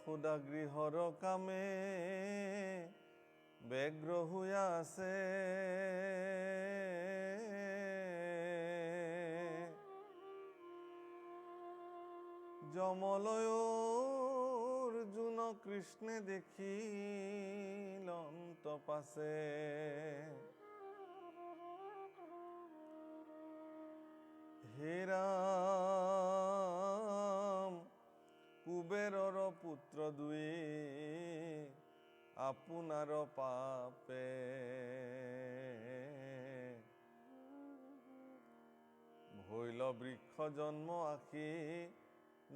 যশোদা গৃহৰ কামে ব্যগ্ৰ হৈ আছে যমলয়ৰ জুন কৃষ্ণে দেখি লন্ত পাছে হে ৰাম কুবেৰৰ পুত্ৰ দুয়ে আপোনাৰ পাপে ভৈল বৃক্ষ জন্ম আখি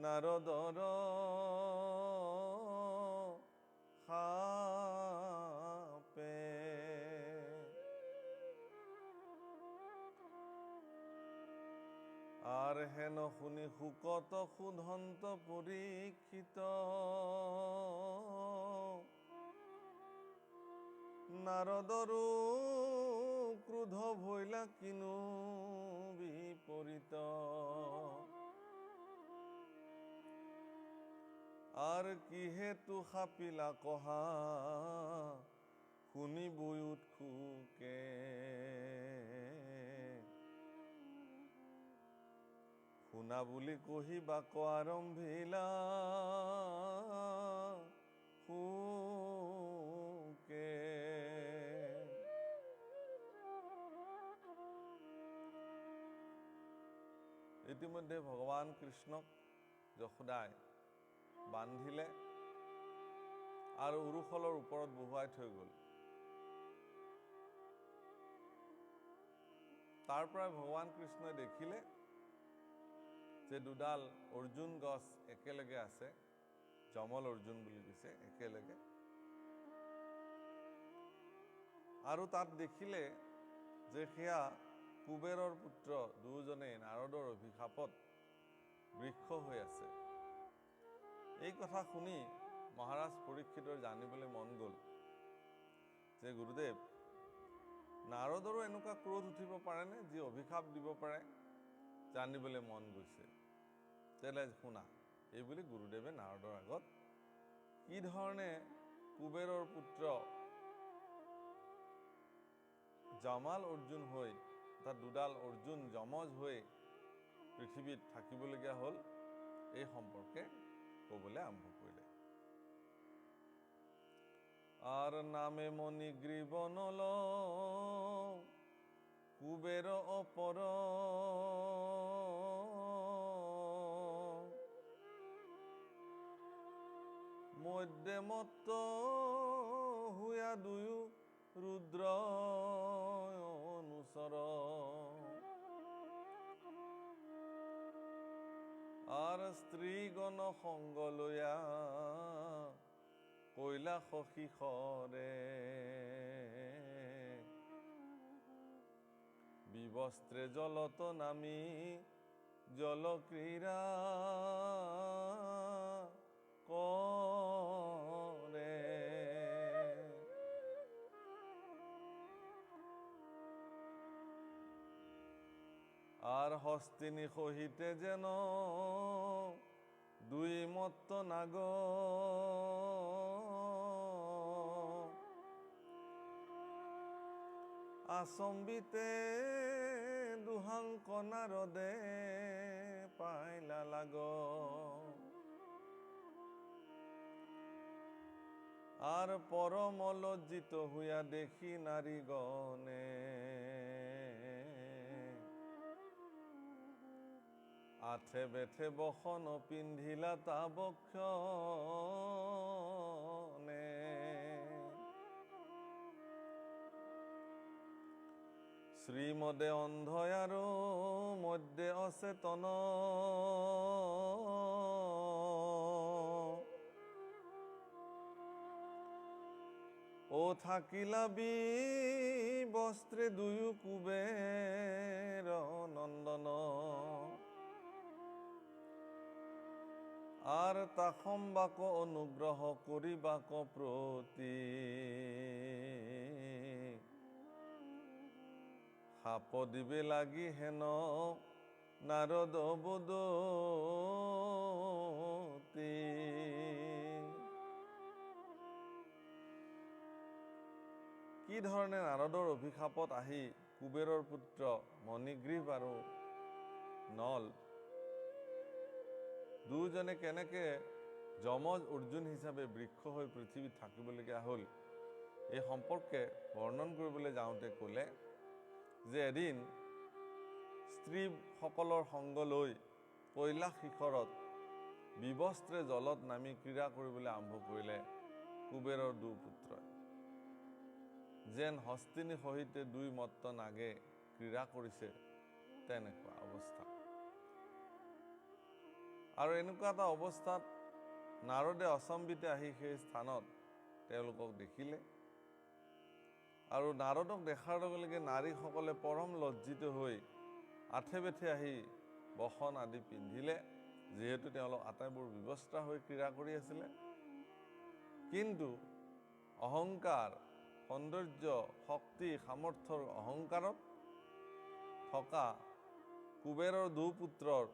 নাৰদৰ সাপে আৰ হেন শুনি শুকত সুধন্ত পৰীক্ষিত নাৰদৰো ক্ৰোধ ভৈলা কিনো বিপৰীত আর কি হেতু সাপিলা কহা শুনিবই উৎসুকে শুনা বুলি কহি বাক আৰম্ভিলা সুকে ইতিমধ্যে ভগৱান কৃষ্ণক যশোদাই বান্ধিলে আৰু উৰুশলৰ ওপৰত বহুৱাই থৈ গ'ল। তাৰ পৰা ভগৱান কৃষ্ণই দেখিলে যে দুডাল অৰ্জুন গছ একেলগে আছে, যমল অৰ্জুন বুলি কৈছে একেলগে, আৰু তাত দেখিলে যে সেয়া কুবেৰৰ পুত্ৰ দুজনে নাৰদৰ অভিশাপত বৃক্ষ হৈ আছে। এই কথা শুনি মহাৰাজ পৰীক্ষিতৰ জানিবলৈ মন গ'ল যে গুৰুদেৱ, নাৰদৰো এনেকুৱা ক্ৰোধ উঠিব পাৰেনে যি অভিশাপ দিব পাৰে? জানিবলৈ মন গৈছে। তেলে শুনা, এই বুলি গুৰুদেৱে নাৰদৰ আগত কি ধৰণে কুবেৰৰ পুত্ৰ জামাল অৰ্জুন হৈ অৰ্থাৎ দুডাল অৰ্জুন যমজ হৈ পৃথিৱীত থাকিবলগীয়া হ'ল, এই সম্পৰ্কে ক'বলৈ আৰম্ভ কৰিলে। আৰ নামে মণি গ্ৰীব নল কুবেৰ অপৰ মধ্যে মত্ত হুয়া দুয়ো ৰুদ্ৰ অনুচৰ আৰ স্ত্ৰীগণ সংগ লয়া কৈলাস শিখৰে বিবস্ত্ৰে জলত নামি জলক্ৰীড়া কৰে আৰ হস্তিনী সহিতে যেন দুই মত্ত নাগ আচম্বিতে দুহাংক নাৰদে পাইলা লাগ আৰ পৰম লজ্জিত হইয়া দেখি নাৰীগণে আঠে বেঠে বসন পিন্ধিলা তা বক্ষনে শ্ৰীমদে অন্ধয় আৰু মধ্যে অচেতন ও থাকিলা বস্ত্রে দুয়ো কুবের নন্দন আর তাখম্বাক অনুগ্রহ করিবাক প্রতি সাপ দিবে লাগি হেন নারদ বদতি কি ধৰণে নাৰদৰ অভিশাপত আহি কুবেৰৰ পুত্ৰ মণিগ্ৰীৱ আৰু নল দুজনে কেনেকে যমজ অৰ্জুন হিচাপে বৃক্ষ হৈ পৃথিৱীত থাকিবলগীয়া হ'ল, এই সম্পৰ্কে বৰ্ণন কৰিবলৈ যাওঁতে ক'লে যে এদিন স্ত্ৰীসকলৰ সংগ লৈ কৈলাশ শিখৰত বিবস্ত্ৰে জলত নামি ক্ৰীড়া কৰিবলৈ আৰম্ভ কৰিলে কুবেৰৰ দুপুত্ৰই। যেন হস্তিনী সহিতে দুই মত্ত নাগে ক্ৰীড়া কৰিছে তেনেকুৱা অৱস্থা। আৰু এনেকুৱা এটা অৱস্থাত নাৰদে অচম্বিতে আহি সেই স্থানত তেওঁলোকক দেখিলে। আৰু নাৰদক দেখাৰ লগে লগে নাৰীসকলে পৰম লজ্জিত হৈ আঠে বেঠে আহি বসন আদি পিন্ধিলে, যিহেতু তেওঁলোক আটাইবোৰ বিবস্ত্ৰা হৈ ক্ৰীড়া কৰি আছিলে। কিন্তু অহংকাৰ, সৌন্দৰ্য, শক্তি, সামৰ্থ্যৰ অহংকাৰত থকা কুবেৰৰ দুপুত্ৰৰ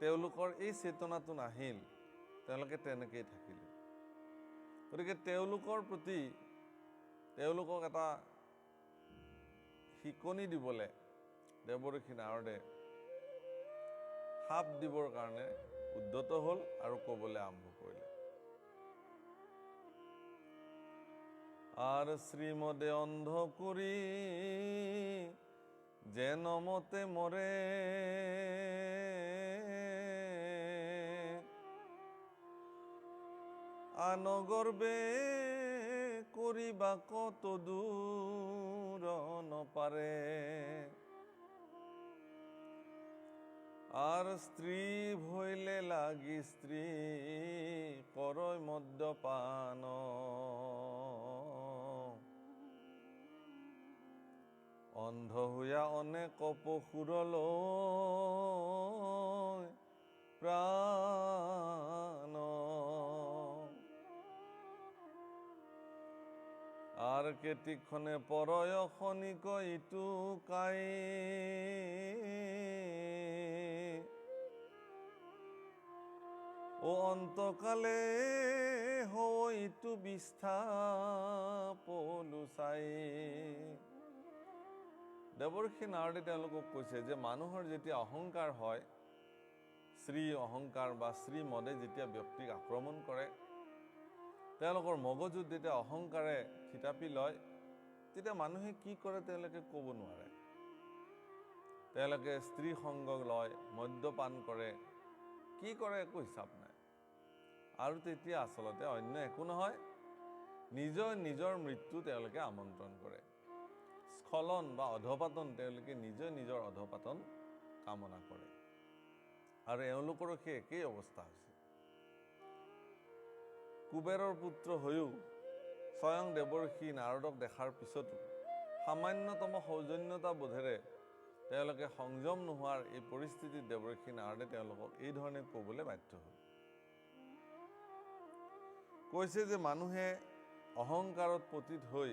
তেওঁলোকৰ এই চেতনাটো নাহিল, তেওঁলোকে তেনেকেই থাকিলে। গতিকে তেওঁলোকৰ প্ৰতি তেওঁলোকক এটা শিকনি দিবলৈ দেৱৰ্ষি নাৰদে শাপ দিবৰ কাৰণে উদ্যত হ'ল আৰু ক'বলৈ আৰম্ভ কৰিলে। আর শ্রীমদে অন্ধ করি যেন মতে মরে, আনগর্বে করিবা কত দূর নপারে। আর স্ত্রী ভইলে লাগি স্ত্রী করয় মদ্যপান, অন্ধ হইয়া অনেক পশুরল প্রাণ। আর কেটিক্ষণে পরয় খনিক ইটু কাই, ও অন্তকালে হইতু বিস্থাপলু চাই। দেৱৰ্ষি নাৰদে তেওঁলোকক কৈছে যে মানুহৰ যেতিয়া অহংকাৰ হয়, শ্ৰী অহংকাৰ বা শ্ৰী মদে যেতিয়া ব্যক্তিক আক্ৰমণ কৰে, তেওঁলোকৰ মগজুত যেতিয়া অহংকাৰে থিতাপি লয়, তেতিয়া মানুহে কি কৰে তেওঁলোকে ক'ব নোৱাৰে। তেওঁলোকে স্ত্ৰী সংগ লয়, মদ্যপান কৰে, কি কৰে একো হিচাপ নাই। আৰু তেতিয়া আচলতে অন্য একো নহয়, নিজৰ মৃত্যু তেওঁলোকে আমন্ত্ৰণ কৰে। স্খলন বা অধপাতন, তেওঁলোকে নিজৰ অধপাতন কামনা কৰে। আৰু এওঁলোকৰো সেই একেই অৱস্থা হৈছে। কুবেৰৰ পুত্ৰ হৈও স্বয়ং দেৱৰ্ষি নাৰদক দেখাৰ পিছতো সামান্যতম সৌজন্যতা বোধেৰে তেওঁলোকে সংযম নোহোৱাৰ এই পৰিস্থিতিত দেৱৰ্ষি নাৰদে তেওঁলোকক এই ধৰণে ক'বলৈ বাধ্য হ'ল। কৈছে যে মানুহে অহংকাৰত পতিত হৈ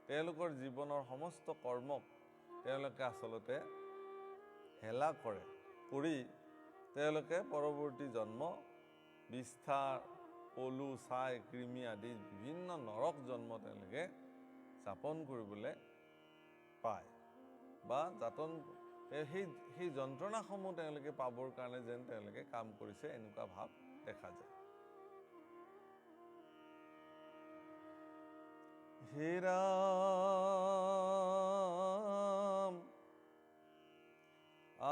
তেওঁলোকৰ জীৱনৰ সমস্ত কৰ্মক তেওঁলোকে আচলতে হেলা কৰি তেওঁলোকে পৰৱৰ্তী জন্ম বিষ্ঠা, পলু, ছাই, কৃমি আদি বিভিন্ন নৰক জন্ম তেওঁলোকে যাপন কৰিবলৈ পায় বা সেই যন্ত্ৰণাসমূহ তেওঁলোকে পাবৰ কাৰণে যেন তেওঁলোকে কাম কৰিছে, এনেকুৱা ভাৱ দেখা যায়। হে ৰাম,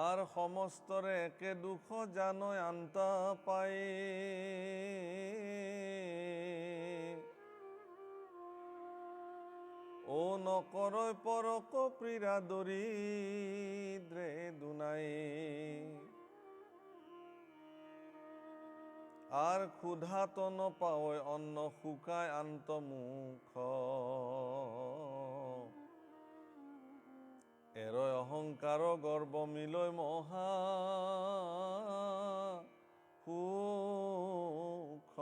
আৰ সমস্তৰে একে দুঃখ জানয় আন্তা পাই, ও নকৰয় পৰক প্ৰীড়া দরিদ্রে দুনাই। আর ক্ষুধাত নপাওয় অন্ন শুকায় আন্ত মুখ, এরয় অহংকার গর্ব মিলয় মহা সুখ।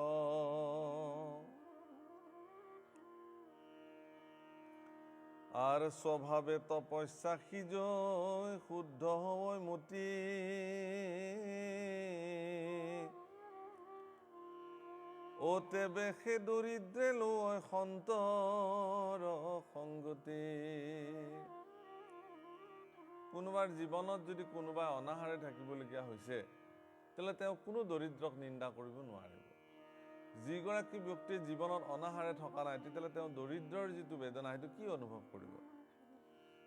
আর স্বভাবে তপস্যা সিজয় শুদ্ধ হয় মতি, অতে বেশে দৰিদ্ৰে লৈ সন্তৰ সংগতি। কোনোবাৰ জীৱনত যদি কোনোবাই অনাহাৰে থাকিবলগীয়া হৈছে, তেতিয়াহ'লে তেওঁ কোনো দৰিদ্ৰক নিন্দা কৰিব নোৱাৰিব। যিগৰাকী ব্যক্তিৰ জীৱনত অনাহাৰে থকা নাই, তেতিয়াহ'লে তেওঁ দৰিদ্ৰৰ যিটো বেদনা সেইটো কি অনুভৱ কৰিব?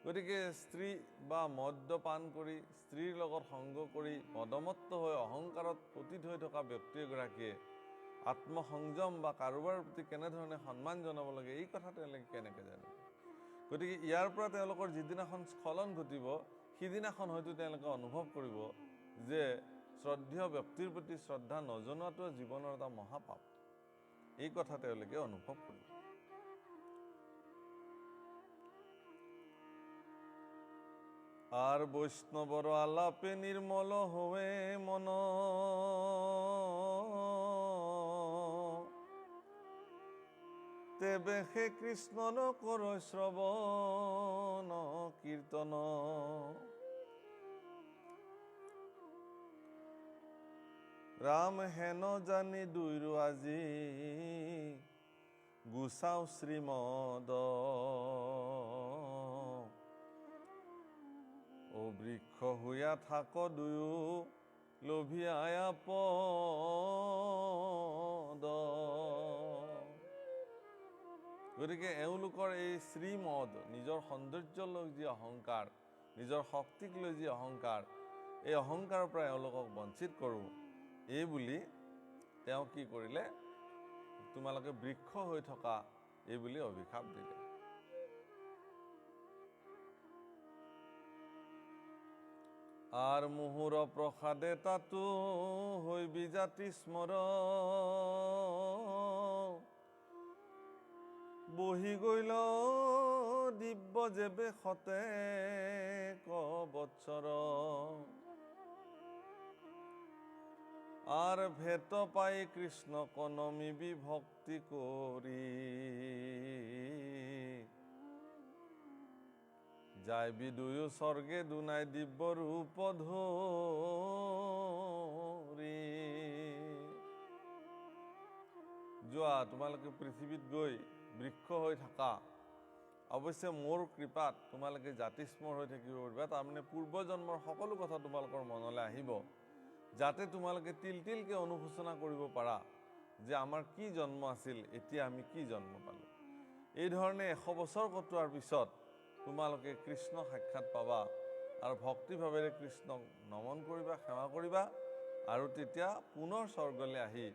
গতিকে স্ত্ৰী বা মদ্যপান কৰি, স্ত্ৰীৰ লগত সংগ কৰি, মদমত্ত হৈ অহংকাৰত পতিত হৈ থকা ব্যক্তি এগৰাকীয়ে আত্মসংযম বা কাৰোবাৰ প্ৰতি কেনেধৰণে সন্মান জনাব লাগে, এই কথা তেওঁলোকে কেনেকৈ জানিব? গতিকে ইয়াৰ পৰা তেওঁলোকৰ যিদিনাখন স্খলন ঘটিব, সিদিনাখন হয়তো তেওঁলোকে অনুভৱ কৰিব যে শ্ৰদ্ধেয় ব্যক্তিৰ প্ৰতি শ্ৰদ্ধা নজনোৱাটো জীৱনৰ এটা মহাপাপ। এই কথা তেওঁলোকে অনুভৱ কৰিব। আৰ বৈষ্ণৱৰ আলাপে নিৰ্মল হোৱে মন, তেবে হে কৃষ্ণৰ কৰ শ্ৰৱণ কীৰ্তন। ৰাম হেন জানি দুইৰো আজি, গুচাও শ্ৰীমদ। ও বৃক্ষ হুয়া থাক দুয়ো, লোভিয়ায়া পদ। গতিকে এওঁলোকৰ এই শ্ৰীমদ, নিজৰ সৌন্দৰ্যক লৈ যি অহংকাৰ, নিজৰ শক্তিক লৈ যি অহংকাৰ, এই অহংকাৰৰ পৰা এওঁলোকক বঞ্চিত কৰোঁ, এই বুলি তেওঁ কি কৰিলে? তোমালোকে বৃক্ষ হৈ থকা, এই বুলি অভিশাপ দিলে। আৰ মুহুৰ প্ৰসাদে তাতো হৈ বিজাতি স্মৰ, বহি গৈল দিব্য যেবে সতে বৎসৰ। আৰ ভেট পাই কৃষ্ণ কনমিবি ভক্তি কৰি, যায় বিদুয়ো স্বৰ্গে দুনাই দিব্য ৰূপ ধৰি। যোৱা তোমালোকে পৃথিৱীত গৈ বৃক্ষ হৈ থাকা, অৱশ্যে মোৰ কৃপাত তোমালোকে জাতিস্মৰ হৈ থাকিব পাৰিবা। তাৰমানে পূৰ্বজন্মৰ সকলো কথা তোমালোকৰ মনলৈ আহিব, যাতে তোমালোকে তিল তিলকৈ অনুশোচনা কৰিব পাৰা যে আমাৰ কি জন্ম আছিল, এতিয়া আমি কি জন্ম পালোঁ। এই ধৰণে 100 বছৰ কটোৱাৰ পিছত তোমালোকে কৃষ্ণ সাক্ষাৎ পাবা আৰু ভক্তিভাৱেৰে কৃষ্ণক নমন কৰিবা, সেৱা কৰিবা, আৰু তেতিয়া পুনৰ স্বৰ্গলৈ আহি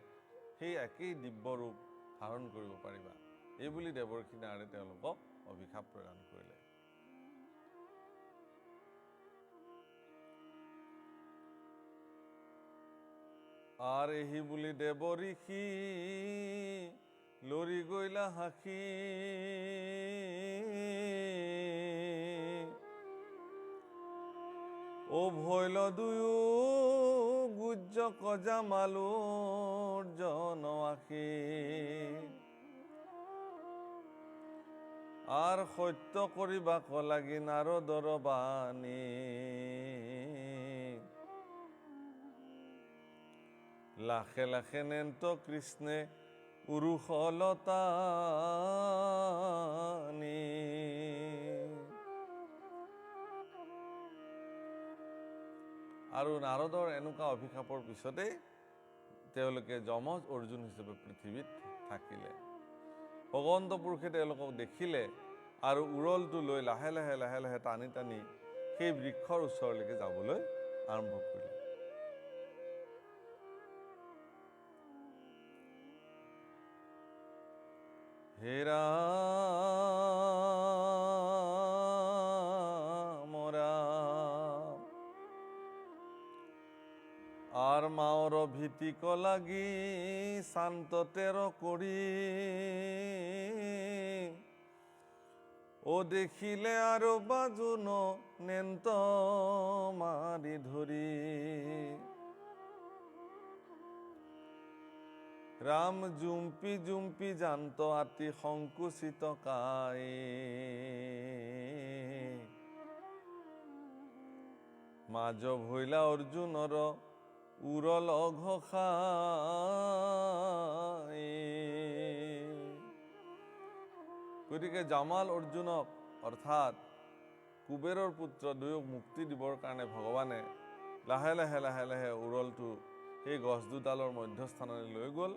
সেই একেই দিব্য ৰূপ ধাৰণ কৰিব পাৰিবা। এই বুলি দেৱৰ্ষি নাৰদে তেওঁলোকক অভিশাপ প্ৰদান কৰিলে। আৰ এহি বুলি দেৱ ঋষি লৰি গৈলা হাসি, ও ভৈল দুয়ো গুজ্জ কজা মালোৰ জনৱাসী। আৰ সত্য কৰিবাক লাগি নাৰদৰ বাণী, লাখে লাখে নেন্ত কৃষ্ণে উৰুষলতানি। আৰু নাৰদৰ এনেকুৱা অভিশাপৰ পিছতেই তেওঁলোকে যমজ অৰ্জুন হিচাপে পৃথিৱীত থাকিলে। ভগৱন্ত পুৰুষে তেওঁলোকক দেখিলে আৰু উৰলটো লৈ লাহে লাহে লাহে লাহে টানি টানি সেই বৃক্ষৰ ওচৰলৈকে যাবলৈ আৰম্ভ কৰিলে। হে রাম রাম, আর মাওর ভীতিক লাগি শান্ত তের করি, ও দেখিলে আরো বাজুন নেন্ত মারি ধরি। রাম জুম্পি জুম্পি জান্ত আতি সংকুচিত কায়ে, মাজ ভৈলা অৰ্জুনৰ উৰল ঘোষাই। গতিকে জামাল অৰ্জুনক অৰ্থাৎ কুবেৰৰ পুত্ৰ দুয়োক মুক্তি দিবৰ কাৰণে ভগৱানে লাহে লাহে লাহে লাহে উৰলটো সেই গছ দুডালৰ মধ্যস্থানলৈ লৈ গ'ল।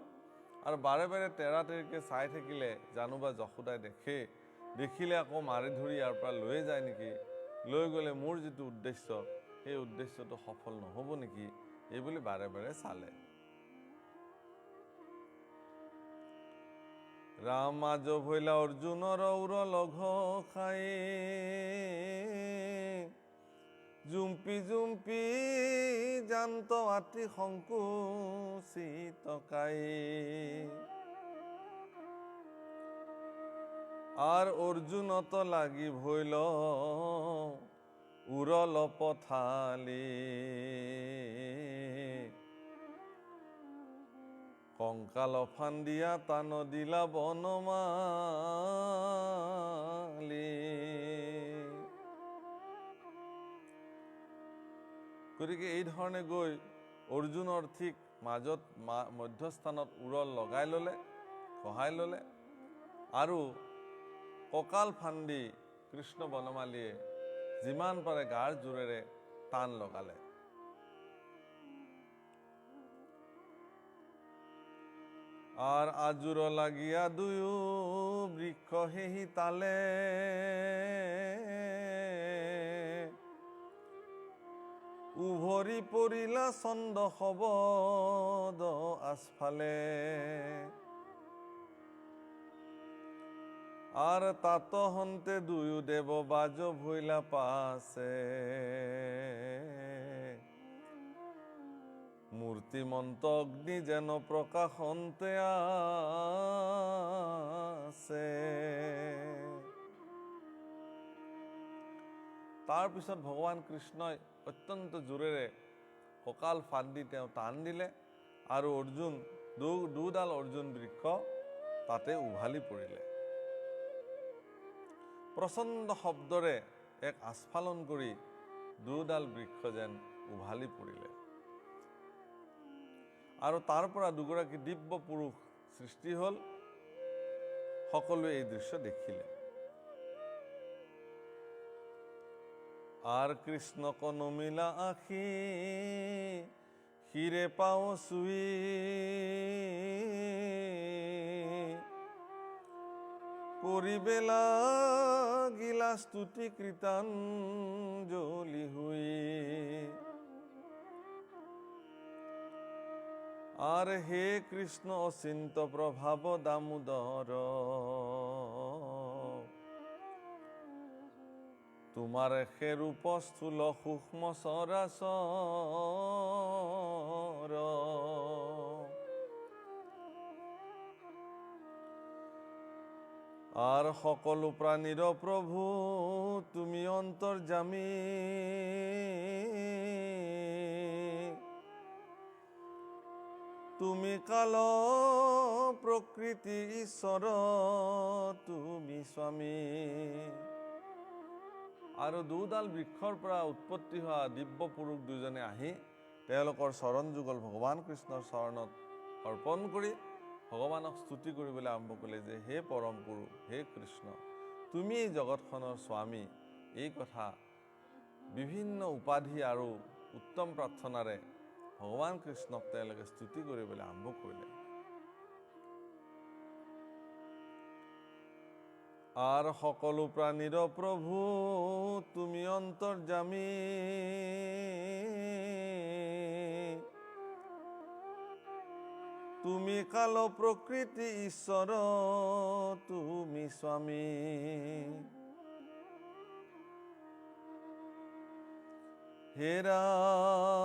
আৰু বাৰে বাৰে তেৰাতেৰিকৈ চাই থাকিলে জানোবা যশোদাই দেখিলে আকৌ মাৰি ধৰি ইয়াৰ পৰা লৈয়ে যায় নেকি, লৈ গ'লে মোৰ যিটো উদ্দেশ্য সেই উদ্দেশ্যটো সফল নহ'ব নেকি, এইবুলি বাৰে বাৰে চালে। ৰাম আজ ভৈলা অৰ্জুনৰ উৰল ঘোষাই, জুম্পি জুম্পি জান্ত আতি সংকুচিত কাই। আর অর্জুনত লাগি ভৈল উরল পথালি, কঙ্কাল ফান্দিয়া তান দিলা বনমালি। গতিকে এই ধৰণে গৈ অৰ্জুনৰ ঠিক মাজত মধ্যস্থানত উৰল লগাই ল'লে, সহায় ল'লে, আৰু কঁকাল ফান্দি কৃষ্ণ বনমালীয়ে যিমান পাৰে গাৰ জোৰেৰে টান লগালে। আৰ আজুৰ লাগিয়া দুয়ো বৃক্ষ হেহি তালে, উভৰি পৰিলা চন্দ শবদ আছফালে। আর তাত হন্তে দুয়ো দেব বাজ ভৈলা পাছে, মূর্তিমন্ত অগ্নি যেন প্রকাশন্তে আছে। তাৰপিছত ভগৱান কৃষ্ণই অত্যন্ত জোৰেৰে কঁকাল ফান্দি তেওঁ টান দিলে, আৰু দুডাল অৰ্জুন বৃক্ষ তাতে উভালি পৰিলে। প্ৰচণ্ড শব্দৰে এক আস্ফালন কৰি দুডাল বৃক্ষ যেন উভালি পৰিলে, আৰু তাৰ পৰা দুগৰাকী দিব্য পুৰুষ সৃষ্টি হ'ল। সকলোৱে এই দৃশ্য দেখিলে। আৰ কৃষ্ণক নমিলা আখি শিৰে পাও চুই, কৰিবেলা গিলা স্তুতি কৃতাঞ্জলি হুই। আর হে কৃষ্ণ অচিন্ত প্রভাব দামোদর, তোমার সে রূপ স্থূল সূক্ষ্ম সরাসর। আর সকলো প্রাণীর প্রভু তুমি অন্তর্যামী, তুমি কাল প্রকৃতি ঈশ্বর তুমি স্বামী। আৰু দুডাল বৃক্ষৰ পৰা উৎপত্তি হোৱা দিব্য পুৰুষ দুজনে আহি তেওঁলোকৰ চৰণ যুগল ভগৱান কৃষ্ণৰ চৰণত অৰ্পণ কৰি ভগৱানক স্তুতি কৰিবলৈ আৰম্ভ কৰিলে যে হে পৰম পুৰুষ, হে কৃষ্ণ, তুমি এই জগতখনৰ স্বামী। এই কথা বিভিন্ন উপাধি আৰু উত্তম প্ৰাৰ্থনাৰে ভগৱান কৃষ্ণক তেওঁলোকে স্তুতি কৰিবলৈ আৰম্ভ কৰিলে। আর সকলো প্রাণীর প্রভু তুমি অন্তর্যামী, তুমি কাল প্রকৃতি ঈশ্বর তুমি স্বামী। হে রাম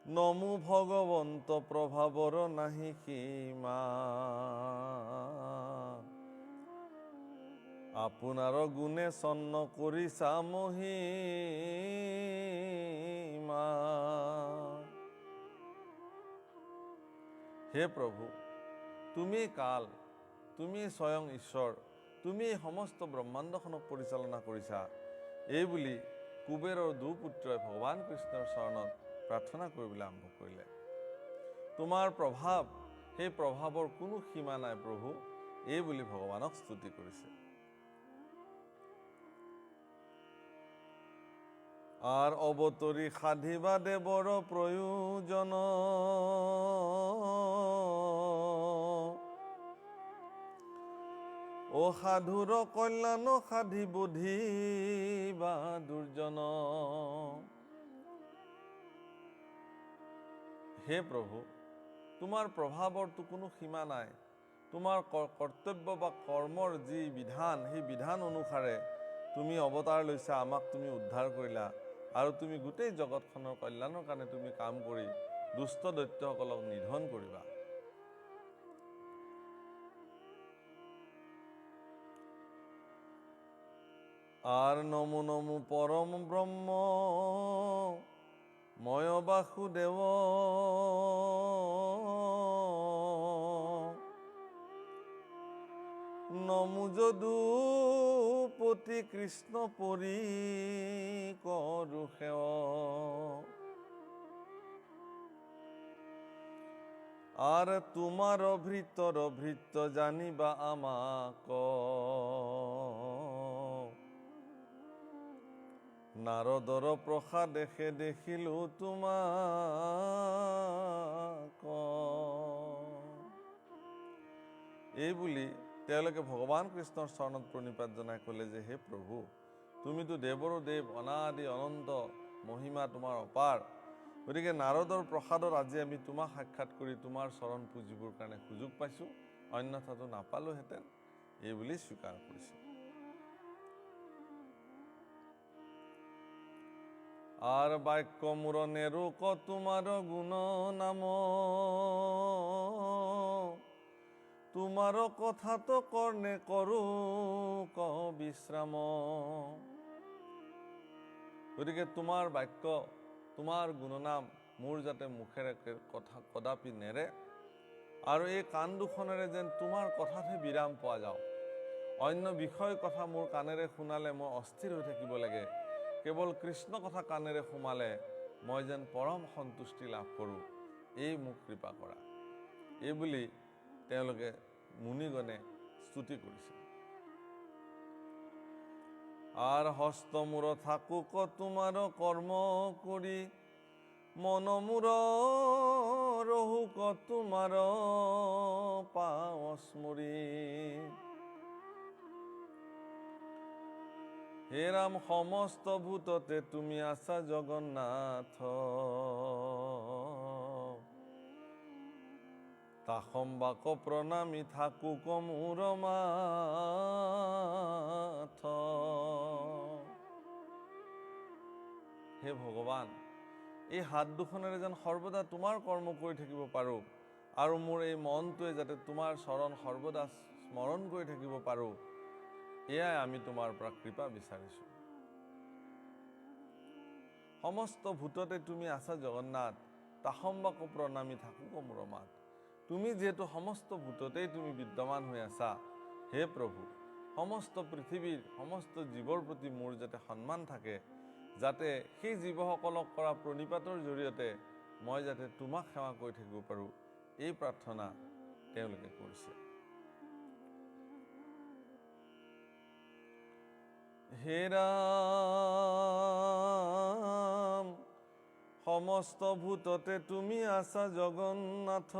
নমো ভগবন্ত প্রভাবর নাহি সীমা, আপনার গুণে সন্ন কৰিছা মহিমা। হে প্ৰভু, তুমি কাল, তুমি স্বয়ং ঈশ্বৰ, তুমি সমস্ত ব্ৰহ্মাণ্ডখনক পৰিচালনা কৰিছা, এই বুলি কুবেৰৰ দুপুত্ৰই ভগৱান কৃষ্ণৰ চৰণত প্ৰাৰ্থনা কৰিবলৈ আৰম্ভ কৰিলে। তোমাৰ প্ৰভাৱ, সেই প্ৰভাৱৰ কোনো সীমা নাই প্ৰভু, এই বুলি ভগৱানক স্তুতি কৰিছে। আৰ অবতৰী সাধিবা দেৱৰ প্ৰয়োজন, ও সাধুৰ কল্যাণ সাধি বুধিবা দুৰ্জন। হে প্ৰভু, তোমাৰ প্ৰভাৱৰতো কোনো সীমা নাই। তোমাৰ কৰ্তব্য বা কৰ্মৰ যি বিধান, সেই বিধান অনুসাৰে তুমি অৱতাৰ লৈছা, আমাক তুমি উদ্ধাৰ কৰিলা, আৰু তুমি গোটেই জগতখনৰ কল্যাণৰ কাৰণে তুমি কাম কৰি দুষ্ট দৈত্যসকলক নিধন কৰিবা। আৰ নমো নমো পৰম ব্ৰহ্ম ময় বাসুদেব, নমো যদুপতি কৃষ্ণ পৰি কৰু সেৱ। আৰ তোমাৰ ভৃতৰ ভৃত্য জানিবা আমাক, নাৰদৰ প্ৰসাদেশে দেখিলো তোমাক। এই বুলি তেওঁলোকে ভগৱান কৃষ্ণৰ চৰণত প্ৰণিপাত জনাই ক'লে যে হে প্ৰভু, তুমিতো দেৱৰো দেৱ, অনাদি অনন্ত, মহিমা তোমাৰ অপাৰ। গতিকে নাৰদৰ প্ৰসাদত আজি আমি তোমাক সাক্ষাৎ কৰি তোমাৰ চৰণ পুজিবৰ কাৰণে সুযোগ পাইছোঁ, অন্যথাটো নাপালোহেঁতেন, এই বুলি স্বীকাৰ কৰিছে। আৰ বাক্য মোৰ নেৰুক তোমাৰ গুণ নাম, তোমাৰ কথা তো কৰ্ণে কৰু ক বিশ্ৰাম। গতিকে তোমাৰ বাক্য, তোমাৰ গুণনাম মোৰ যাতে মুখেৰে কথা কদাপি নেৰে, আৰু এই কাণ দুখনেৰে যেন তোমাৰ কথাতহে বিৰাম পোৱা যাওঁ। অন্য বিষয় কথা মোৰ কাণেৰে শুনালে মই অস্থিৰ হৈ থাকিব লাগে, কেৱল কৃষ্ণ কথা কাণেৰে সোমালে মই যেন পৰম সন্তুষ্টি লাভ কৰোঁ, এই মোক কৃপা কৰা। এই বুলি তেওঁলোকে মুনিগণে স্তুতি কৰিছিল। আর হস্ত মূর থাকুক তোমার কর্ম করি, মন মূর রহুক তোমার পাওস্মরি। হে রাম সমস্ত ভূততে তুমি আছা জগন্নাথ, তাহম্বাক প্ৰণামী থাকুক মোৰ মাথ। হে ভগৱান, এই হাত দুখনেৰে যেন সৰ্বদা তোমাৰ কৰ্ম কৰি থাকিব পাৰোঁ, আৰু মোৰ এই মনটোৱে যাতে তোমাৰ চৰণ সৰ্বদা স্মৰণ কৰি থাকিব পাৰোঁ, এয়াই আমি তোমাৰ পৰা কৃপা বিচাৰিছোঁ। সমস্ত ভূততে তুমি আছা জগন্নাথ, তাহম্বাক প্ৰণামী থাকুক মোৰ মাত। তুমি যিহেতু সমস্ত ভূততেই তুমি বিদ্যমান হৈ আছা, হে প্ৰভু, সমস্ত পৃথিৱীৰ সমস্ত জীৱৰ প্ৰতি মোৰ যাতে সন্মান থাকে, যাতে সেই জীৱসকলক কৰা প্ৰণিপাতৰ জৰিয়তে মই যাতে তোমাক সেৱা কৰি থাকিব পাৰোঁ, এই প্ৰাৰ্থনা তেওঁলোকে কৰিছে। হে ৰাম সমস্ত ভূততে তুমি আছা জগন্নাথ,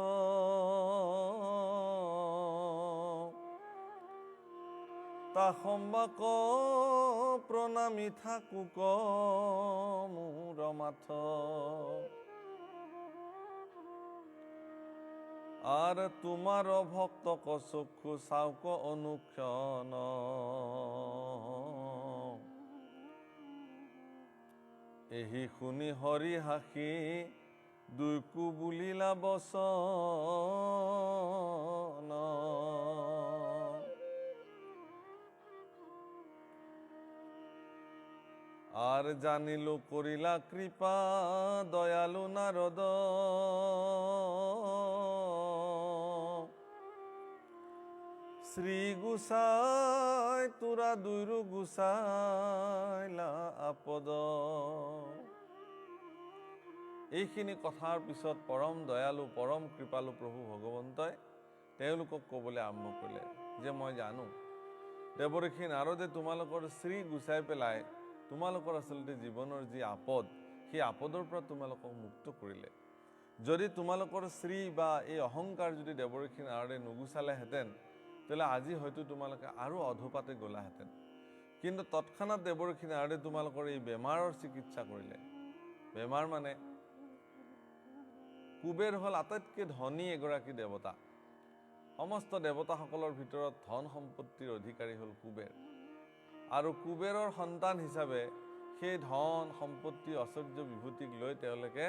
তাহম্বাক প্ৰণামী থাকুক মোৰ মাথ। আৰ তোমাৰ ভক্তক চক্ষু চাওক অনুক্ষণ, এহি শুনি হৰি হাসি দুইকো বুলিলা বচন। আৰ জানিলো কৰিলা কৃপা দয়ালু নাৰদ, শ্ৰী গুসাই তোৰা দুইৰু গুসাইলা আপদ। এইখিনি কথাৰ পিছত পৰম দয়ালু পৰম কৃপালু প্ৰভু ভগৱন্তই তেওঁলোকক ক'বলৈ আৰম্ভ কৰিলে যে মই জানো দেৱঋষি নাৰদে তোমালোকৰ শ্ৰী গুচাই পেলাই তোমালোকৰ আচলতে জীৱনৰ যি আপদ সেই আপদৰ পৰা তোমালোকক মুক্ত কৰিলে। যদি তোমালোকৰ শ্ৰী বা এই অহংকাৰ যদি দেৱঋষি নাৰদে নুগুচালেহেঁতেন তেতিয়াহ'লে আজি হয়তো তোমালোকে আৰু অধপাতে গ'লাহেঁতেন। কিন্তু তৎক্ষণাত দেৱঋষি নাৰদে তোমালোকৰ এই বেমাৰৰ চিকিৎসা কৰিলে। বেমাৰ মানে কুবেৰ হ'ল আটাইতকৈ ধনী এগৰাকী দেৱতা। সমস্ত দেৱতাসকলৰ ভিতৰত ধন সম্পত্তিৰ অধিকাৰী হ'ল কুবেৰ। আৰু কুবেৰৰ সন্তান হিচাপে সেই ধন সম্পত্তি ঐশ্বৰ্য বিভূতিক লৈ তেওঁলোকে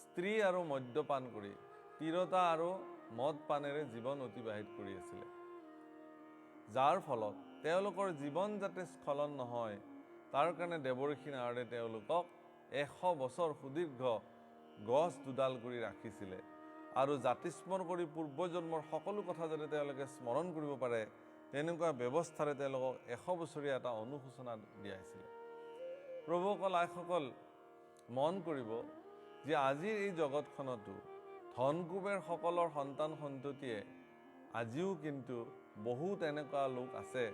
স্ত্ৰী আৰু মদ্যপান কৰি তিৰতা আৰু মদ পানেৰে জীৱন অতিবাহিত কৰি আছিলে। যাৰ ফলত তেওঁলোকৰ জীৱন যাতে স্খলন নহয় তাৰ কাৰণে দেৱঋষি নাৰদে তেওঁলোকক 100 বছৰ সুদীৰ্ঘ গছ দুডাল কৰি ৰাখিছিলে আৰু জাতিস্মৰ কৰি পূৰ্বজন্মৰ সকলো কথা যাতে তেওঁলোকে স্মৰণ কৰিব পাৰে তেনেকুৱা ব্যৱস্থাৰে তেওঁলোকক 100 বছৰীয়া এটা অনুশোচনা দিয়াইছিলে। প্ৰভুসকল আইসকল মন কৰিব যে আজিৰ এই জগতখনতো ধন কুবেৰ সকলৰ সন্তান সন্ততিয়ে আজিও কিন্তু বহুত এনেকুৱা লোক আছে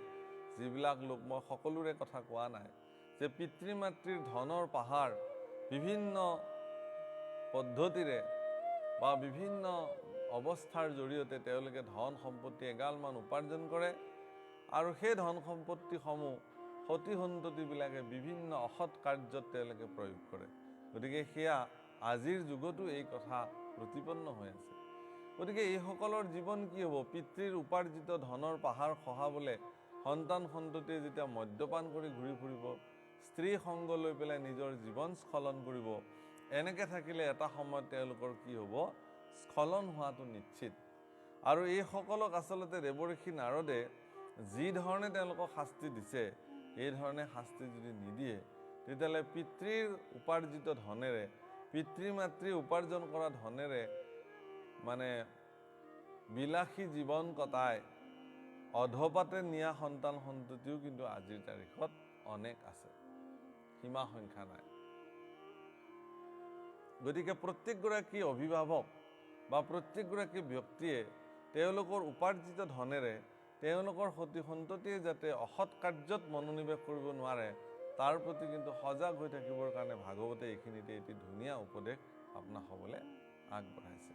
যিবিলাক লোক মই সকলোৰে কথা কোৱা নাই যে পিতৃ মাতৃৰ ধনৰ পাহাৰ বিভিন্ন পদ্ধতিৰে বা বিভিন্ন অৱস্থাৰ জৰিয়তে তেওঁলোকে ধন সম্পত্তি এগালমান উপাৰ্জন কৰে আৰু সেই ধন সম্পত্তিসমূহ সতি সন্ততিবিলাকে বিভিন্ন অসৎ কাৰ্যত তেওঁলোকে প্ৰয়োগ কৰে। গতিকে সেয়া আজিৰ যুগতো এই কথা প্ৰতিপন্ন হৈ আছে। গতিকে এইসকলৰ জীৱন কি হ'ব? পিতৃৰ উপাৰ্জিত ধনৰ পাহাৰ খহাবলৈ সন্তান সন্ততিয়ে যেতিয়া মদ্যপান কৰি ঘূৰি ফুৰিব, স্ত্ৰী সংগ লৈ পেলাই নিজৰ জীৱন স্খলন কৰিব, এনেকৈ থাকিলে এটা সময়ত তেওঁলোকৰ কি হ'ব? স্খলন হোৱাটো নিশ্চিত। আৰু এইসকলক আচলতে দেৱঋষি নাৰদে যি ধৰণে তেওঁলোকক শাস্তি দিছে এই ধৰণে শাস্তি যদি নিদিয়ে তেতিয়াহ'লে পিতৃৰ উপাৰ্জিত ধনেৰে পিতৃ মাতৃ উপাৰ্জন কৰা ধনেৰে মানে বিলাসী জীৱন কটাই অধপাতে নিয়া সন্তান সন্ততিও কিন্তু আজিৰ তাৰিখত অনেক আছে, সীমা সংখ্যা নাই। গতিকে প্ৰত্যেকগৰাকী অভিভাৱক বা প্ৰত্যেকগৰাকী ব্যক্তিয়ে তেওঁলোকৰ উপাৰ্জিত ধনেৰে তেওঁলোকৰ সতি সন্ততিয়ে যাতে অসৎ কাৰ্যত মনোনিৱেশ কৰিব নোৱাৰে তাৰ প্ৰতি কিন্তু সজাগ হৈ থাকিবৰ কাৰণে ভাগৱতে এইখিনিতে এটি ধুনীয়া উপদেশ আপোনাক হ'বলৈ আগবঢ়াইছে।